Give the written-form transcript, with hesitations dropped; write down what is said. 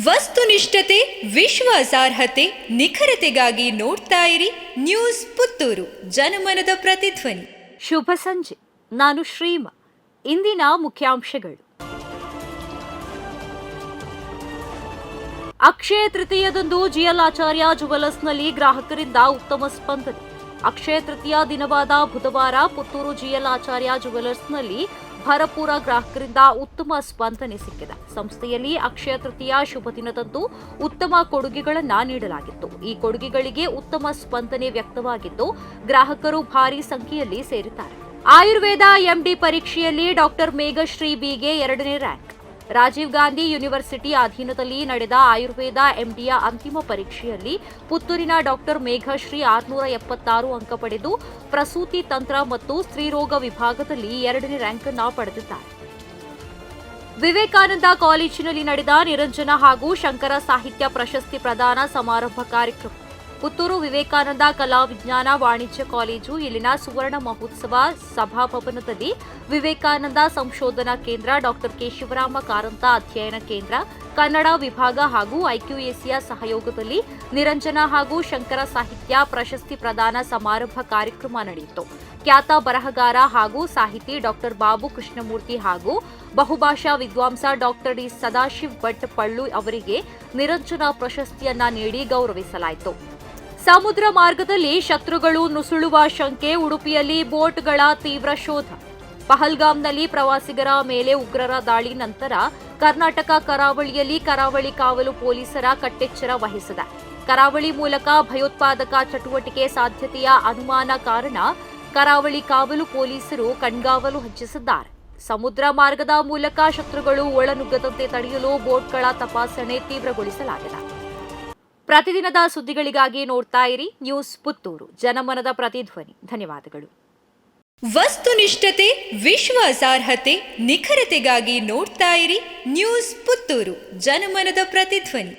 ವಸ್ತುನಿಷ್ಠತೆ, ವಿಶ್ವಾಸಾರ್ಹತೆ, ನಿಖರತೆಗಾಗಿ ನೋಡ್ತಾ ಇರಿ ನ್ಯೂಸ್ ಪುತ್ತೂರು, ಜನಮನದ ಪ್ರತಿಧ್ವನಿ. ಶುಭ ಸಂಜೆ. ನಾನು ಶ್ರೀಮಾ. ಇಂದಿನ ಮುಖ್ಯಾಂಶಗಳು. ಅಕ್ಷಯ ತೃತೀಯದಂದು ಜಿಎಲ್ ಆಚಾರ್ಯ ಜುವೆಲರ್ಸ್ನಲ್ಲಿ ಗ್ರಾಹಕರಿಂದ ಉತ್ತಮ ಸ್ಪಂದನೆ. ಅಕ್ಷಯ ತೃತೀಯ ದಿನವಾದ ಬುಧವಾರ ಪುತ್ತೂರು ಜಿಎಲ್ ಆಚಾರ್ಯ ಜುವೆಲರ್ಸ್ನಲ್ಲಿ ಭರಪೂರ ಗ್ರಾಹಕರಿಂದ ಉತ್ತಮ ಸ್ಪಂದನೆ ಸಿಕ್ಕಿದೆ. ಸಂಸ್ಥೆಯಲ್ಲಿ ಅಕ್ಷಯ ತೃತೀಯ ಶುಭ ದಿನದಂದು ಉತ್ತಮ ಕೊಡುಗೆಗಳನ್ನು ನೀಡಲಾಗಿತ್ತು. ಈ ಕೊಡುಗೆಗಳಿಗೆ ಉತ್ತಮ ಸ್ಪಂದನೆ ವ್ಯಕ್ತವಾಗಿದ್ದು, ಗ್ರಾಹಕರು ಭಾರೀ ಸಂಖ್ಯೆಯಲ್ಲಿ ಸೇರಿದ್ದಾರೆ. ಆಯುರ್ವೇದ ಎಂಡಿ ಪರೀಕ್ಷೆಯಲ್ಲಿ ಡಾಕ್ಟರ್ ಮೇಘಶ್ರೀ ಬಿಗೆ 2ನೇ ರ್ಯಾಂಕ್. ರಾಜೀವ್ ಗಾಂಧಿ ಯೂನಿವರ್ಸಿಟಿ ಅಧೀನದಲ್ಲಿ ನಡೆದ ಆಯುರ್ವೇದ ಎಂಡಿಯ ಅಂತಿಮ ಪರೀಕ್ಷೆಯಲ್ಲಿ ಪುತ್ತೂರಿನ ಡಾಕ್ಟರ್ ಮೇಘಶ್ರೀ 676 ಅಂಕ ಪಡೆದು ಪ್ರಸೂತಿ ತಂತ್ರ ಮತ್ತು ಸ್ತ್ರೀರೋಗ ವಿಭಾಗದಲ್ಲಿ 2ನೇ ರ್ಯಾಂಕ್ ಅನ್ನು ಪಡೆದಿದ್ದಾರೆ. ವಿವೇಕಾನಂದ ಕಾಲೇಜಿನಲ್ಲಿ ನಡೆದ ನಿರಂಜನ ಹಾಗೂ ಶಂಕರ ಸಾಹಿತ್ಯ ಪ್ರಶಸ್ತಿ ಪ್ರದಾನ ಸಮಾರಂಭ ಕಾರ್ಯಕ್ರಮ. ಪುತ್ತೂರು ವಿವೇಕಾನಂದ ಕಲಾ ವಿಜ್ಞಾನ ವಾಣಿಜ್ಯ ಕಾಲೇಜು ಇಲ್ಲಿನ ಸುವರ್ಣ ಮಹೋತ್ಸವ ಸಭಾಭವನದಲ್ಲಿ ವಿವೇಕಾನಂದ ಸಂಶೋಧನಾ ಕೇಂದ್ರ, ಡಾಕ್ಟರ್ ಕೇಶವರಾಮ ಕಾರಂತ ಅಧ್ಯಯನ ಕೇಂದ್ರ, ಕನ್ನಡ ವಿಭಾಗ ಹಾಗೂ ಐಕ್ಯೂಎಸಿಯ ಸಹಯೋಗದಲ್ಲಿ ನಿರಂಜನ ಹಾಗೂ ಶಂಕರ ಸಾಹಿತ್ಯ ಪ್ರಶಸ್ತಿ ಪ್ರದಾನ ಸಮಾರಂಭ ಕಾರ್ಯಕ್ರಮ ನಡೆಯಿತು. ಖ್ಯಾತ ಬರಹಗಾರ ಹಾಗೂ ಸಾಹಿತಿ ಡಾಕ್ಟರ್ ಬಾಬು ಕೃಷ್ಣಮೂರ್ತಿ ಹಾಗೂ ಬಹುಭಾಷಾ ವಿದ್ವಾಂಸ ಡಾಕ್ಟರ್ ಡಿ ಸದಾಶಿವ್ ಭಟ್ ಪಳ್ಳು ಅವರಿಗೆ ನಿರಂಜನ ಪ್ರಶಸ್ತಿಯನ್ನ ನೀಡಿ ಗೌರವಿಸಲಾಯಿತು. ಸಮುದ್ರ ಮಾರ್ಗದಲ್ಲಿ ಶತ್ರುಗಳು ನುಸುಳುವ ಶಂಕೆ. ಉಡುಪಿಯಲ್ಲಿ ಬೋಟ್ಗಳ ತೀವ್ರ ಶೋಧ. ಪಹಲ್ಗಾಮ್ನಲ್ಲಿ ಪ್ರವಾಸಿಗರ ಮೇಲೆ ಉಗ್ರರ ದಾಳಿ ನಂತರ ಕರ್ನಾಟಕ ಕರಾವಳಿಯಲ್ಲಿ ಕರಾವಳಿ ಕಾವಲು ಪೊಲೀಸರ ಕಟ್ಟೆಚ್ಚರ ವಹಿಸಿದೆ. ಕರಾವಳಿ ಮೂಲಕ ಭಯೋತ್ಪಾದಕ ಚಟುವಟಿಕೆ ಸಾಧ್ಯತೆಯ ಅನುಮಾನ ಕಾರಣ ಕರಾವಳಿ ಕಾವಲು ಪೊಲೀಸರು ಕಣ್ಗಾವಲು ಹೆಚ್ಚಿಸಿದ್ದಾರೆ. ಸಮುದ್ರ ಮಾರ್ಗದ ಮೂಲಕ ಶತ್ರುಗಳು ಒಳನುಗ್ಗದಂತೆ ತಡೆಯಲು ಬೋಟ್ಗಳ ತಪಾಸಣೆ ತೀವ್ರಗೊಳಿಸಲಾಗಿದೆ. ಪ್ರತಿದಿನದ ಸುದ್ದಿಗಳಿಗಾಗಿ ನೋಡ್ತಾ ಇರಿ ನ್ಯೂಸ್ ಪುತ್ತೂರು, ಜನಮನದ ಪ್ರತಿಧ್ವನಿ. ಧನ್ಯವಾದಗಳು. ವಸ್ತುನಿಷ್ಠತೆ, ವಿಶ್ವಾಸಾರ್ಹತೆ, ನಿಖರತೆಗಾಗಿ ನೋಡ್ತಾ ಇರಿ ನ್ಯೂಸ್ ಪುತ್ತೂರು, ಜನಮನದ ಪ್ರತಿಧ್ವನಿ.